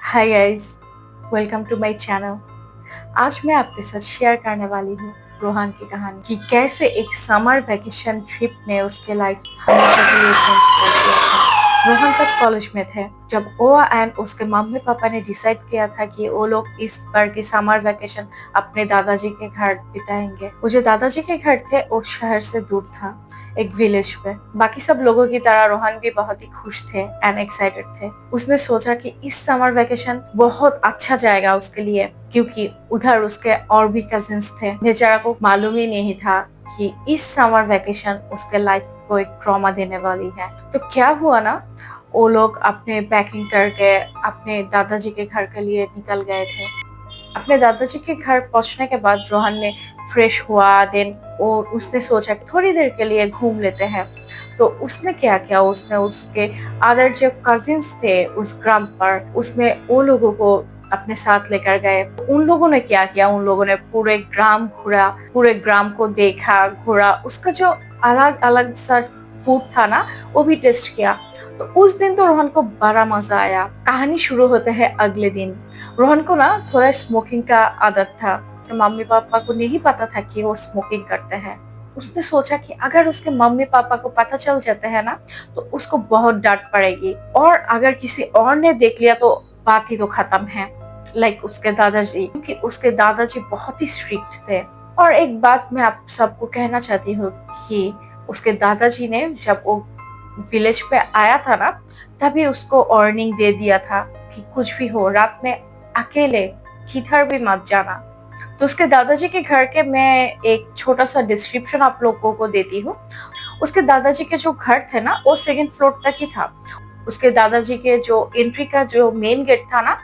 Hi guys, welcome to my channel. आज मैं आपके साथ शेयर करने वाली हूँ रोहन की कहानी कि कैसे एक समर वेकेशन ट्रिप ने उसके लाइफ हमेशा के लिए चेंज कर दिया था। रोहन तब कॉलेज में थे जब वो एंड उसके मम्मी पापा ने डिसाइड किया था कि वो लोग इस बार की समर वेकेशन अपने दादाजी के घर बिताएंगे। वो जो दादाजी के घर थे वो शहर से दूर था, एक विलेज पे। बाकी सब लोगों की तरह रोहन भी बहुत ही खुश थे एंड एक्साइटेड थे। उसने सोचा कि इस समर वेकेशन बहुत अच्छा जाएगा उसके लिए, क्योंकि उधर उसके और भी कजिन्स थे। बेचारा को मालूम ही नहीं था कि इस समर वेकेशन उसके लाइफ को एक ट्रॉमा देने वाली है। तो क्या हुआ ना, वो लोग अपने पैकिंग करके अपने दादाजी के घर के लिए निकल गए थे। अपने दादाजी के घर पहुंचने के बाद रोहन ने फ्रेश हुआ। देन और उसने सोचा कि थोड़ी देर के लिए घूम लेते हैं। तो उसने क्या किया, उसने उसके अदर जो कजिन्स थे उस ग्राम पर, उसने वो लोगों को अपने साथ लेकर गए। उन लोगों ने क्या किया, उन लोगों ने पूरे ग्राम घूरा, पूरे ग्राम को देखा, घूरा। उसका जो अलग अलग सा फूड था ना, वो भी टेस्ट किया। तो उस दिन तो रोहन को बड़ा मजा आया। कहानी शुरू होते हैं अगले दिन। रोहन को ना थोड़ा स्मोकिंग का आदत था। तो मम्मी पापा को नहीं पता था कि वो स्मोकिंग करते हैं। उसने सोचा कि अगर उसके मम्मी पापा को पता चल जाता है ना, तो उसको बहुत डांट पड़ेगी, और अगर किसी और ने देख लिया तो बात ही तो खत्म है। लाइक उसके दादाजी, क्योंकि उसके दादाजी बहुत ही स्ट्रिक्ट थे। और एक बात मैं आप सबको कहना चाहती हूँ कि उसके दादाजी ने जब वो विलेज पे आया था ना, तभी उसको वार्निंग दे दिया था कि कुछ भी हो, रात में अकेले किधर भी मत जाना। तो उसके दादाजी के घर के मैं एक छोटा सा डिस्क्रिप्शन आप लोगों को देती हूँ। उसके दादाजी के जो घर थे ना, वो सेकंड फ्लोर तक ही था। उसके दादाजी के जो एंट्री का जो मेन गेट था ना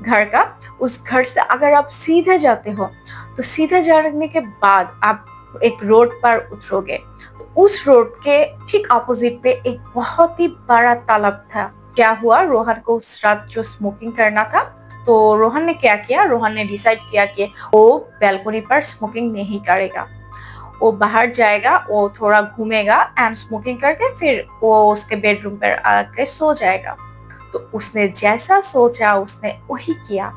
घर का, उस घर से अगर आप सीधे जाते हो तो सीधे जाने के बाद आप एक रोड पर उतरोगे। तो उस रोड के ठीक अपोजिट पे एक बहुत ही बड़ा तालाब था। क्या हुआ, रोहन को उस रात जो स्मोकिंग करना था, तो रोहन ने क्या किया, रोहन ने डिसाइड किया कि वो बैल्कनी पर स्मोकिंग नहीं करेगा। वो बाहर जाएगा, वो थोड़ा घूमेगा एंड स्मोकिंग करके फिर वो उसके बेडरूम पर आके सो जाएगा। तो उसने जैसा सोचा उसने वही किया।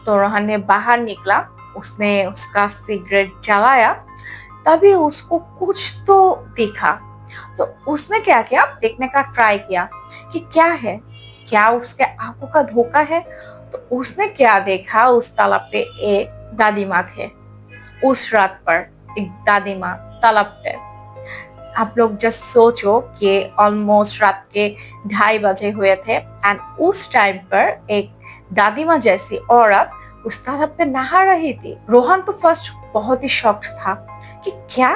तो रोहन ने बाहर निकला, उसने उसका सिगरेट जलाया। तभी उसको कुछ तो दिखा। तो उसने क्या किया, देखने का ट्राई किया कि क्या है, क्या उसके आंखों का धोखा है। तो उसने क्या देखा, उस तालाब पे एक दादी माँ थे। उस रात पर एक दादी माँ तालाब पे। आप लोग जस्ट सोचो कि ऑलमोस्ट रात के 2:30 बजे हुए थे एंड उस टाइम पर एक दादी माँ जैसी औरत उस तालाब पे नहा रही थी। रोहन तो फर्स्ट बहुत ही शॉक्ड था कि क्या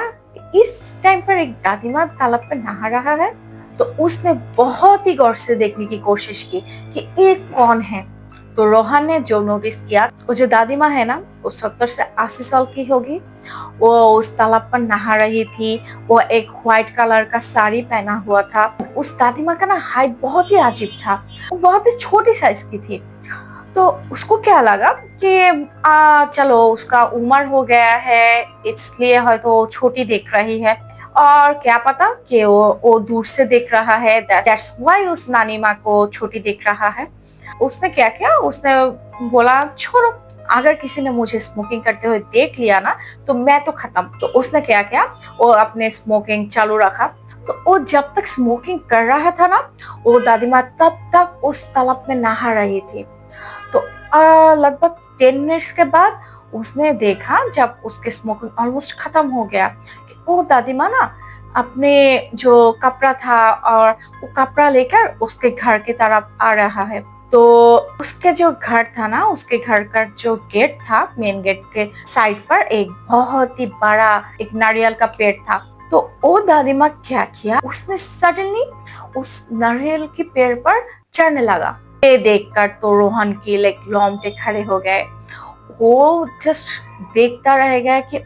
इस टाइम पर एक दादी माँ तालाब पे नहा रहा है। तो उसने बहुत ही गौर से देखने की कोशिश की कि ये कौन है। तो रोहन ने जो नोटिस किया, वो जो दादी माँ है ना, वो 70 से 80 साल की होगी। वो उस तालाब पर नहा रही थी। वो एक व्हाइट कलर का साड़ी पहना हुआ था। उस दादी माँ का ना हाइट बहुत ही अजीब था, वो बहुत ही छोटी साइज की थी। तो उसको क्या लगा कि चलो उसका उम्र हो गया है, इसलिए हयतो छोटी दिख रही है, और क्या पता कि वो दूर से देख रहा है, दैट्स व्हाई उस नानी माँ को छोटी दिख रहा है। उसने क्या किया, उसने बोला छोड़ो, अगर किसी ने मुझे स्मोकिंग करते हुए देख लिया ना तो मैं तो खत्म। तो उसने क्या किया, वो अपने स्मोकिंग चालू रखा। तो वो जब तक स्मोकिंग कर रहा था ना, वो दादी माँ तब तक उस तालाब में नहा रही थी। तो लगभग 10 मिनट्स के बाद उसने देखा, जब उसके स्मोकिंग ऑलमोस्ट खत्म हो गया, कि वो दादी माँ ना अपने जो कपड़ा था और वो कपड़ा लेकर उसके घर की तरफ आ रहा है। तो उसके जो घर था ना, उसके घर का जो गेट था, मेन गेट के साइड पर एक बहुत ही बड़ा एक नारियल का पेड़ था। तो वो दादी माँ क्या किया, उसने सडनली उस नारियल के पेड़ पर चढ़ने लगा। ये देखकर तो रोहन के लाइक रोंगटे खड़े हो गए। वो जस्ट देखता रह गया कि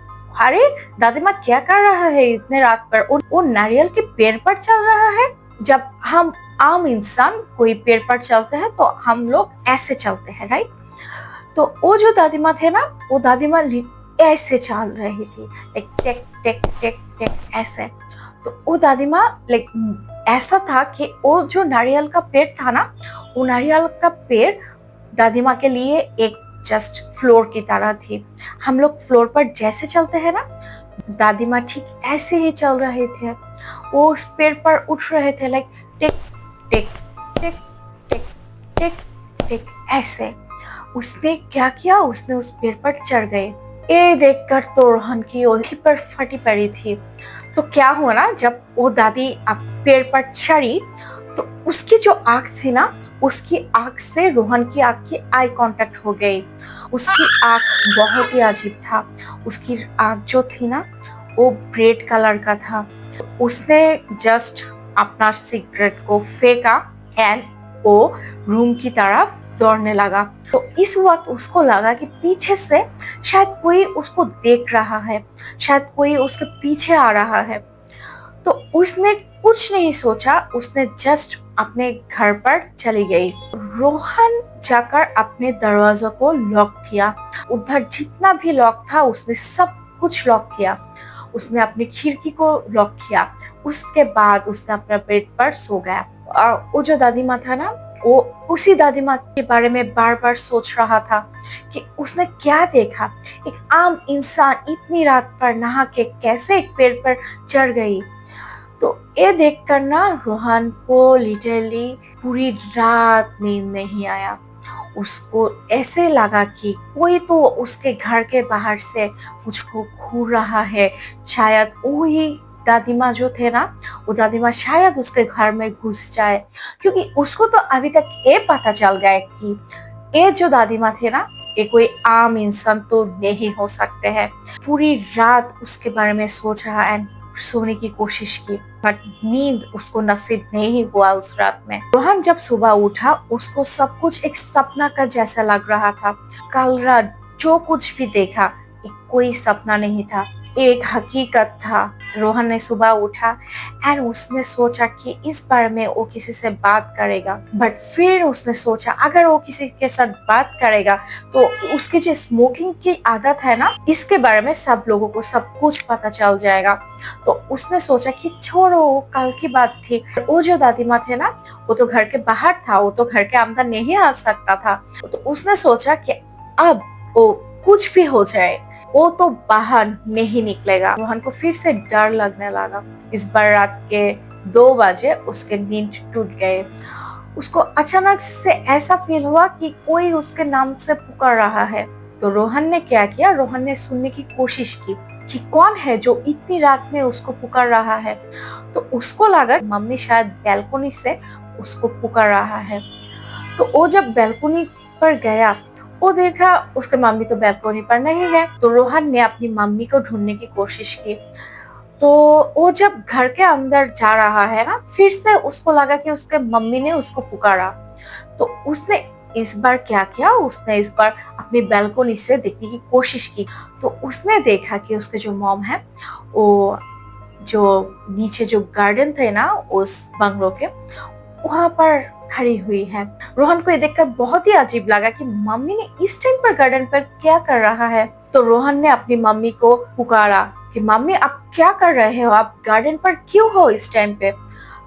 अरे दादी माँ क्या कर रहा है इतने रात पर, वो नारियल के पेड़ पर चल रहा है। जब हम आम इंसान कोई पेड़ पर चलते हैं तो हम लोग ऐसे चलते हैं, राइट। तो वो जो दादी माँ थे ना, वो दादी माँ ऐसे चल रही थी, like take take take take ऐसे। तो वो दादी माँ लाइक ऐसा था कि वो जो नारियल का पेड़ था ना, वो नारियल का पेड़ दादी माँ के लिए एक जस्ट फ्लोर की तरह थी। हम लोग फ्लोर पर जैसे चलते हैं ना, दादी माँ ठीक ऐसे ही चल रहे थे। वो उस पेड़ पर उठ रहे थे, लाइक टिक टिक टिक टिक टिक टिक ऐसे। उसने क्या किया, उसने उस पेड़ पर चढ़ गए। ये देखकर तो रोहन की ओढ़ी पर फटी पड़ी थी। तो क्या हुआ ना, जब वो दादी पेड़ पर चढ़ी तो उसकी जो आंख थी ना, उसकी आंख से रोहन की आंख की आई कांटेक्ट हो गई। उसकी आंख बहुत ही अजीब था। उसकी आंख जो थी ना, वो रेड कलर का था। उसने जस्ट अपना सिगरेट को फेंका एंड वो रूम की तरफ दौड़ने लगा। तो इस वक्त उसको लगा कि पीछे से शायद कोई उसको देख रहा है, शायद कोई उसके पीछे आ रहा है। तो उसने कुछ नहीं सोचा, उसने जस्ट अपने घर पर चली गई। रोहन जाकर अपने दरवाजा को लॉक किया। उधर जितना भी लॉक था उसने सब कुछ लॉक किया। उसने अपनी खिड़की को लॉक किया। उसके बाद उसने अपना बेड पर सो गया। वो जो दादी माँ था ना, वो उसी दादी माँ के बारे में बार बार सोच रहा था कि उसने क्या देखा। एक आम इंसान इतनी रात पर नहा के कैसे एक पेड़ पर चढ़ गई। तो ये देखकर ना रोहन को लिटरली पूरी रात नींद नहीं आया। उसको ऐसे लगा कि कोई तो उसके घर के बाहर से मुझको घूर रहा है। शायद वही दादी माँ जो थे ना, वो दादी माँ शायद उसके घर में घुस जाए, क्योंकि उसको तो अभी तक ये पता चल गया कि ये जो दादी माँ थे ना, ये कोई आम इंसान तो नहीं हो सकते हैं। पूरी रात उसके बारे में सोच रहा एंड सोने की कोशिश की, बट नींद उसको नसीब नहीं हुआ उस रात में। रोहन जब सुबह उठा, उसको सब कुछ एक सपना का जैसा लग रहा था। कल रात जो कुछ भी देखा, एक कोई सपना नहीं था, एक हकीकत था। रोहन ने सुबह उठा एंड उसने सोचा कि इस बारे में वो किसी से बात करेगा, बट फिर उसने सोचा अगर वो किसी के साथ बात करेगा तो उसकी जो स्मोकिंग की आदत है ना, इसके बारे में सब लोगों को सब कुछ पता चल जाएगा। तो उसने सोचा कि छोड़ो, वो कल की बात थी। वो जो दादी माँ थे ना, वो तो घर के बाहर था, वो तो घर के अंदर नहीं आ सकता था। तो उसने सोचा कि अब वो कुछ भी हो जाए, वो तो बाहर नहीं निकलेगा। रोहन को फिर से डर लगने लगा। इस बार रात के 2 बजे उसके नींद टूट गए। उसको अचानक से ऐसा फील हुआ कि कोई उसके नाम से पुकार रहा है। तो रोहन ने क्या किया, रोहन ने सुनने की कोशिश की कि कौन है जो इतनी रात में उसको पुकार रहा है। तो उसको लगा मम्मी शायद बैल्कनी से उसको पुकार रहा है। तो वो जब बैल्कनी पर गया, वो देखा उसके मम्मी तो बैल्कनी पर नहीं है। तो रोहन ने अपनी मम्मी को ढूंढने की कोशिश की। तो वो जब घर के अंदर जा रहा है ना, फिर से उसको लगा कि उसके मम्मी ने उसको पुकारा। तो उसने इस बार क्या किया, उसने इस बार अपनी बैल्कनी से देखने की कोशिश की। तो उसने देखा कि उसके जो मॉम है, वो जो नीचे जो गार्डन थे ना उस बंगलो के, वहां पर खड़ी हुई है। रोहन को ये देखकर बहुत ही अजीब लगा कि मम्मी ने इस टाइम पर गार्डन पर क्या कर रहा है। तो रोहन ने अपनी मम्मी को पुकारा कि मम्मी आप क्या कर रहे हो, आप गार्डन पर क्यों हो इस टाइम पे।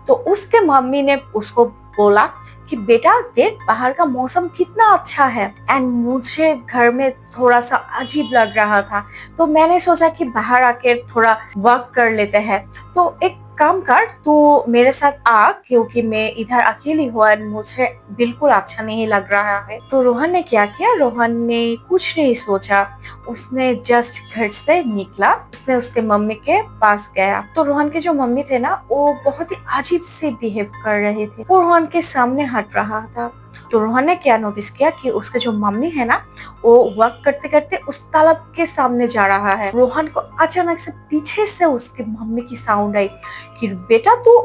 तो उसके मम्मी ने उसको बोला कि बेटा देख, बाहर का मौसम कितना अच्छा है एंड मुझे घर में थोड़ा सा अजीब लग रहा था, तो मैंने सोचा कि बाहर आके थोड़ा वॉक कर लेते हैं। तो एक काम कर, तू मेरे साथ आ, क्योंकि मैं इधर अकेली हूँ और मुझे बिल्कुल अच्छा नहीं लग रहा है। तो रोहन ने क्या किया, रोहन ने कुछ नहीं सोचा, उसने जस्ट घर से निकला, उसने उसके मम्मी के पास गया। तो रोहन के जो मम्मी थे ना, वो बहुत ही अजीब से बिहेव कर रहे थे। वो रोहन के सामने हट रहा था। तो रोहन ने क्या नोटिस किया कि उसके जो मम्मी है ना, वो वर्क करते करते उस तालाब के सामने जा रहा है। रोहन को अचानक से पीछे से उसकी मम्मी की साउंड आई कि बेटा तू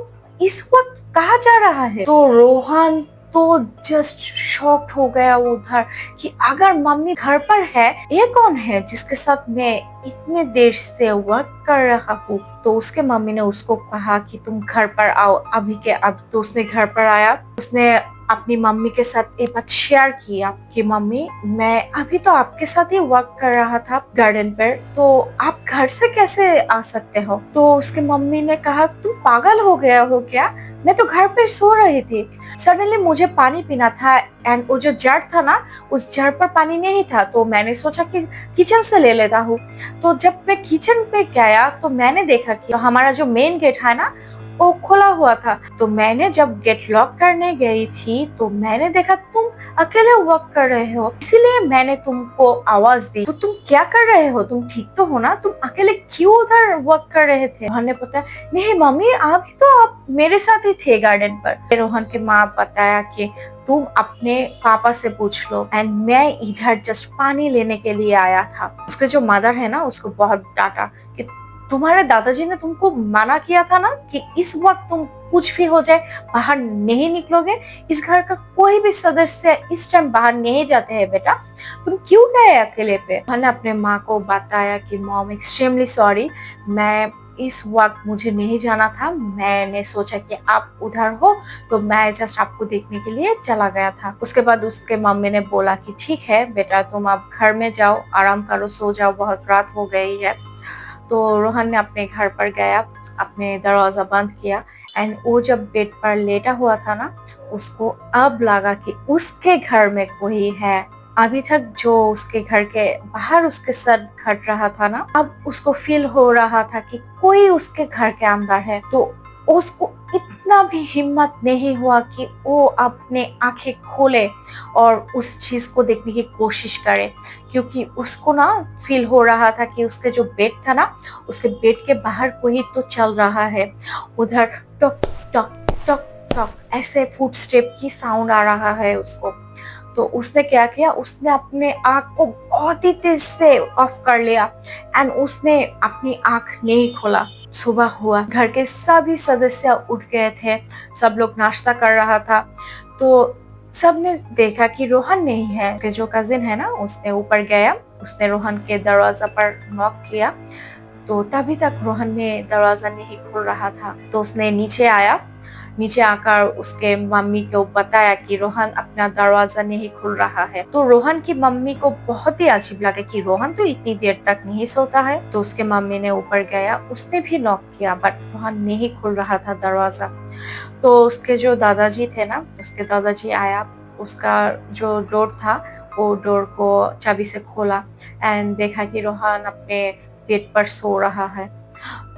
इस वक्त कहाँ जा रहा है। तो रोहन तो जस्ट शॉक्ड हो गया उधर कि अगर मम्मी घर पर है, ये कौन है जिसके साथ मैं इतने देर से वर्क कर रहा हूँ। तो उसके मम्मी ने उसको कहा कि तुम घर पर आओ अभी के अब। तो उसने घर पर आया, उसने अपनी मम्मी के साथ एक बात शेयर किया कि मम्मी, मैं अभी तो आपके साथ ही वर्क कर रहा था गार्डन पर, तो आप घर से कैसे आ सकते हो? तो उसके मम्मी ने कहा तुम पागल हो गया हो क्या? मैं तो घर पर सो रही थी, सडनली मुझे पानी पीना था एंड वो जो जार था ना, उस जार पर पानी नहीं था, तो मैंने सोचा कि किचन से ले लेता हूँ। तो जब मैं किचन पे गया तो मैंने देखा कि हमारा जो मेन गेट है ना वो खुला हुआ था। तो मैंने जब गेट लॉक करने गई थी तो मैंने देखा तुम अकेले वर्क कर रहे हो, इसीलिए मैंने तुमको आवाज दी। तो तुम क्या कर रहे हो? तुम ठीक तो हो ना? तुम अकेले क्यों उधर वर्क कर रहे थे? रोहन ने बताया, नहीं मम्मी, अभी तो आप मेरे साथ ही थे गार्डन पर। रोहन के माँ बताया कि तुम अपने पापा से पूछ लो एंड मैं इधर जस्ट पानी लेने के लिए आया था। उसके जो मदर है ना उसको बहुत डांटा कि तुम्हारे दादाजी ने तुमको मना किया था ना कि इस वक्त तुम कुछ भी हो जाए बाहर नहीं निकलोगे, इस घर का कोई भी सदस्य इस टाइम बाहर नहीं जाते हैं बेटा, तुम क्यों गए अकेले पे? मैंने अपने माँ को बताया कि मॉम एक्सट्रीमली सॉरी, मैं इस वक्त मुझे नहीं जाना था, मैंने सोचा कि आप उधर हो तो मैं जस्ट आपको देखने के लिए चला गया था। उसके बाद उसके मम्मी ने बोला कि ठीक है बेटा, तुम अब घर में जाओ, आराम करो, सो जाओ, बहुत रात हो गई है। तो रोहन ने अपने घर पर गया, अपने दरवाजा बंद किया एंड वो जब बेड पर लेटा हुआ था ना, उसको अब लगा कि उसके घर में कोई है। अभी तक जो उसके घर के बाहर उसके साथ घट रहा था ना, अब उसको फील हो रहा था कि कोई उसके घर के अंदर है। तो उसको इतना भी हिम्मत नहीं हुआ कि वो अपने आंखें खोले और उस चीज को देखने की कोशिश करे, क्योंकि उसको ना फील हो रहा था कि उसके जो बेड था ना, उसके बेड के बाहर कोई तो चल रहा है। उधर टक टक टक टक ऐसे फुट स्टेप की साउंड आ रहा है उसको। तो उसने क्या किया, उसने अपने आँख को बहुत ही तेज से ऑफ कर लिया एंड उसने अपनी आँख नहीं खोला। सुबह हुआ, घर के सभी सदस्य उठ गए थे, सब लोग नाश्ता कर रहा था। तो सबने देखा कि रोहन नहीं है। उसके जो कजिन है ना, उसने ऊपर गया, उसने रोहन के दरवाजा पर नॉक किया, तो तभी तक रोहन ने दरवाजा नहीं खोल रहा था। तो उसने नीचे आया, नीचे आकर उसके मम्मी को बताया कि रोहन अपना दरवाजा नहीं खुल रहा है। तो रोहन की मम्मी को बहुत ही अजीब लगा कि रोहन तो इतनी देर तक नहीं सोता है। तो उसके मम्मी ने ऊपर गया, उसने भी नॉक किया बट रोहन नहीं खुल रहा था दरवाजा। तो उसके जो दादाजी थे ना, उसके दादाजी आया, उसका जो डोर था वो डोर को चाबी से खोला एंड देखा कि रोहन अपने बेड पर सो रहा है।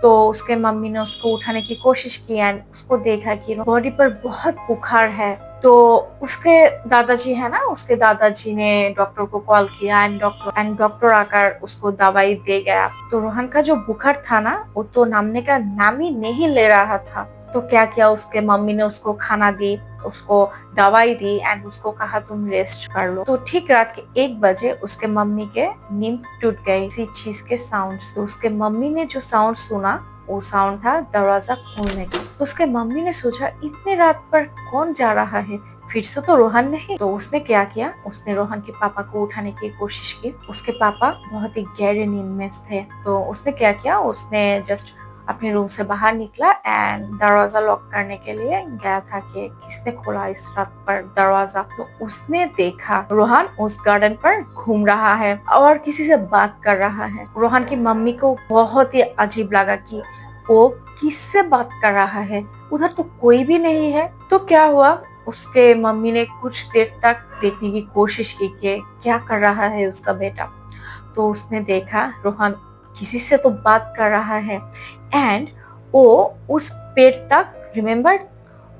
तो उसके मम्मी ने उसको उठाने की कोशिश की एंड उसको देखा कि बॉडी पर बहुत बुखार है। तो उसके दादाजी है ना, उसके दादाजी ने डॉक्टर को कॉल किया एंड डॉक्टर आकर उसको दवाई दे गया। तो रोहन का जो बुखार था ना, वो तो नामने का नाम ही नहीं ले रहा था। तो क्या किया, उसके मम्मी ने उसको खाना दी, उसको दवाई दी एंड उसको कहा तुम रेस्ट कर लो। तो ठीक रात के 1 बजे उसके मम्मी के नींद टूट गई इसी चीज के साउंड। तो उसके मम्मी ने जो साउंड सुना, वो साउंड था दरवाजा खोलने का। तो उसके मम्मी ने सोचा इतने रात पर कौन जा रहा है, फिर से तो रोहन नहीं। तो उसने क्या किया, उसने रोहन के पापा को उठाने की कोशिश की। उसके पापा बहुत ही गहरे नींद में थे। तो उसने क्या किया, उसने जस्ट अपने रूम से बाहर निकला एंड दरवाजा लॉक करने के लिए गया था कि किसने खोला इस रात पर दरवाजा। तो उसने देखा रोहन उस गार्डन पर घूम रहा है और किसी से बात कर रहा है। रोहन की मम्मी को बहुत ही अजीब लगा कि वो किससे बात कर रहा है, उधर तो कोई भी नहीं है। तो क्या हुआ, उसके मम्मी ने कुछ देर तक देखने की कोशिश की कि क्या कर रहा है उसका बेटा। तो उसने देखा रोहन किसी से तो बात कर रहा है एंड वो उस पेड़ तक, रिमेम्बर,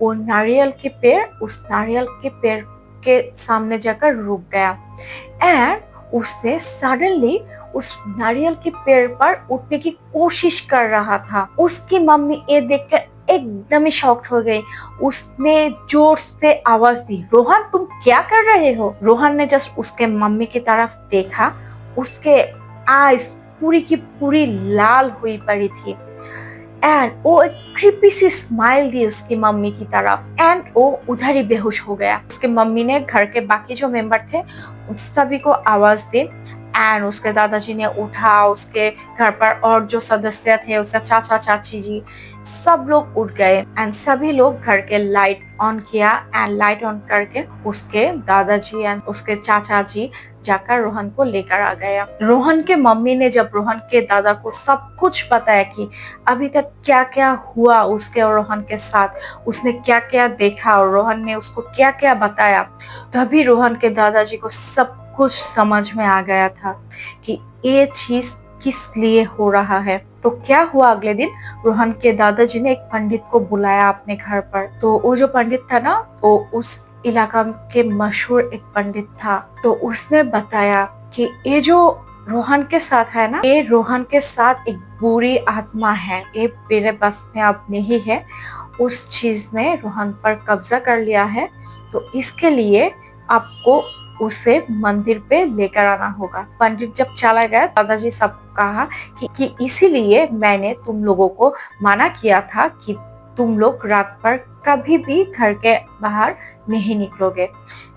वो नारियल के पेड़, उस नारियल के पेड़ के सामने जाकर रुक गया एंड उसने सडनली उस नारियल के पेड़ पर उठने की कोशिश कर रहा था। उसकी मम्मी ये देखकर एकदम ही शॉक्ड हो गई। उसने जोर से आवाज दी, रोहन तुम क्या कर रहे हो? रोहन ने जस्ट उसके मम्मी की तरफ देखा, उसके आईज पूरी की पूरी लाल हुई पड़ी थी एंड वो एक क्रीपी सी स्माइल दी उसकी मम्मी की तरफ एंड वो उधर ही बेहोश हो गया। उसके मम्मी ने घर के बाकी जो मेंबर थे उन सभी को आवाज दी एंड उसके दादाजी ने उठा, उसके घर पर और जो सदस्य थे, उसके चाचा चाची जी, सब लोग उठ गए एंड सभी लोग घर के लाइट ऑन किया एंड लाइट ऑन करके उसके दादाजी एंड उसके चाचा जी जाकर रोहन को लेकर आ गया। रोहन के मम्मी ने जब रोहन के दादा को सब कुछ बताया कि अभी तक क्या क्या हुआ उसके और रोहन के साथ, उसने क्या क्या देखा और रोहन ने उसको क्या क्या बताया, तभी रोहन के दादाजी को सब कुछ समझ में आ गया था कि ये चीज किस लिए हो रहा है। तो क्या हुआ, अगले दिन रोहन के दादाजी ने एक पंडित को बुलाया अपने घर पर। तो वो जो पंडित था ना, वो उस इलाका के मशहूर एक पंडित था। तो उसने बताया कि ये जो रोहन के साथ है ना, ये रोहन के साथ एक बुरी आत्मा है, ये मेरे बस में अब नहीं है, उस चीज ने रोहन पर कब्जा कर लिया है। तो इसके लिए आपको उसे मंदिर पे लेकर आना होगा। पंडित जब चला गया, दादाजी सबको कहा कि इसीलिए मैंने तुम लोगों को मना किया था कि तुम लोग रात पर कभी भी घर के बाहर नहीं निकलोगे,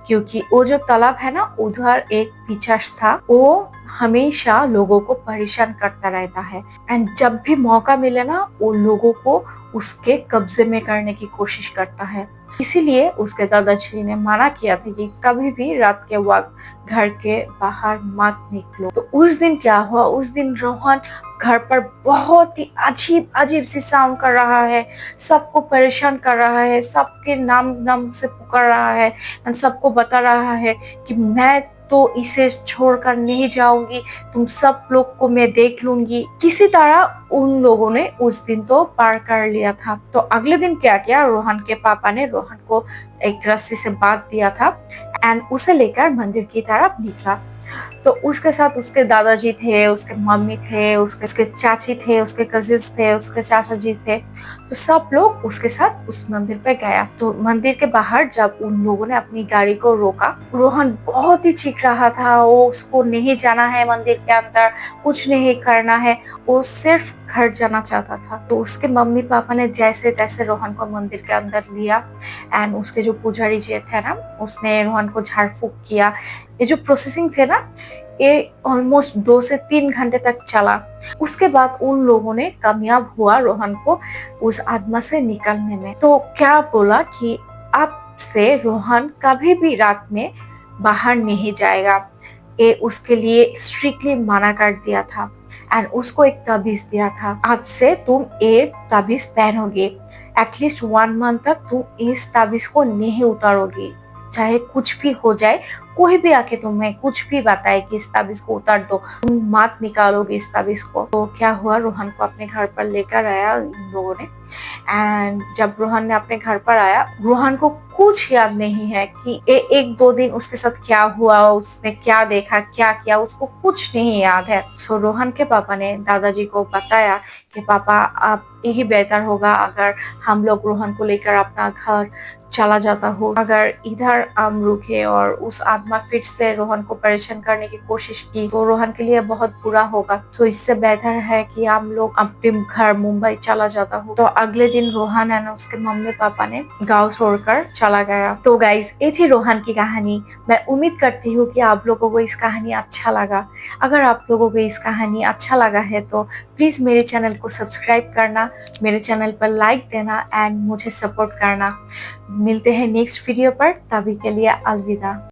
क्योंकि वो जो तालाब है ना, उधर एक पिशाच था, वो हमेशा लोगों को परेशान करता रहता है एंड जब भी मौका मिले ना, वो लोगों को उसके कब्जे में करने की कोशिश करता है। इसीलिए उसके दादाजी ने मना किया था कि कभी भी रात के वक्त घर के बाहर मत निकलो। तो उस दिन क्या हुआ, उस दिन रोहन घर पर बहुत ही अजीब अजीब सी साउंड कर रहा है, सबको परेशान कर रहा है, सबके नाम नाम से पुकार रहा है, सबको बता रहा है कि मैं तो इसे छोड़कर नहीं जाऊंगी, तुम सब लोग को मैं देख लूंगी। किसी तरह उन लोगों ने उस दिन तो पार कर लिया था। तो अगले दिन क्या किया, रोहन के पापा ने रोहन को एक रस्सी से बांध दिया था एंड उसे लेकर मंदिर की तरफ निकला। तो उसके साथ उसके दादाजी थे, उसके मम्मी थे, उसके चाची थे, उसके कजिन्स थे, उसके चाचा जी थे। तो सब लोग उसके साथ उस मंदिर पे गया। तो मंदिर के बाहर जब उन लोगों ने अपनी गाड़ी को रोका, रोहन बहुत ही चीख रहा था, वो उसको नहीं जाना है मंदिर के अंदर, कुछ नहीं करना है, वो सिर्फ घर जाना चाहता था। तो उसके मम्मी पापा ने जैसे तैसे रोहन को मंदिर के अंदर लिया एंड उसके जो पुजारी जी थे ना, उसने रोहन को झाड़ फूक किया। ये जो प्रोसेसिंग थे ना, ये ऑलमोस्ट 2 से 3 घंटे तक चला। उसके बाद उन लोगों ने कामयाब हुआ रोहन को उस आत्मा से निकलने में। तो क्या बोला कि अब से रोहन कभी भी रात में बाहर नहीं जाएगा, ये उसके लिए स्ट्रिक्टली मना कर दिया था एंड उसको एक ताबीज दिया था, अब से तुम ये ताबीज पहनोगे, एटलीस्ट 1 मंथ तक तुम इस ताबीज को नहीं उतारोगी, चाहे कुछ भी हो जाए, कोई भी आके तुम्हें कुछ भी बताए कि इस ताबीज को उतार दो, तुम मत निकालोगे इस ताबीज को। तो क्या हुआ, रोहन को अपने घर पर लेकर आया इन लोगों ने एंड जब रोहन ने अपने घर पर आया, रोहन को कुछ याद नहीं है कि 1-2 दिन उसके साथ क्या हुआ, उसने क्या देखा, क्या किया, उसको कुछ नहीं याद है। सो रोहन के पापा ने दादाजी को बताया कि पापा, आप यही बेहतर होगा अगर हम लोग रोहन को लेकर अपना घर चला जाता हो। अगर इधर हम रुके और उस आत्मा फिर से रोहन को परेशान करने की कोशिश की तो रोहन के लिए बहुत बुरा होगा। तो इससे बेहतर है कि हम लोग अपने घर मुंबई चला जाता हो। तो अगले दिन रोहन एंड उसके मम्मी पापा ने गाँव छोड़कर चला गया। तो गाइज, ये थी रोहन की कहानी। मैं उम्मीद करती हूँ कि आप लोगों को इस कहानी अच्छा लगा। अगर आप लोगों को इस कहानी अच्छा लगा है तो प्लीज मेरे चैनल को सब्सक्राइब करना, मेरे चैनल पर लाइक देना एंड मुझे सपोर्ट करना। मिलते हैं नेक्स्ट वीडियो पर, तभी के लिए अलविदा।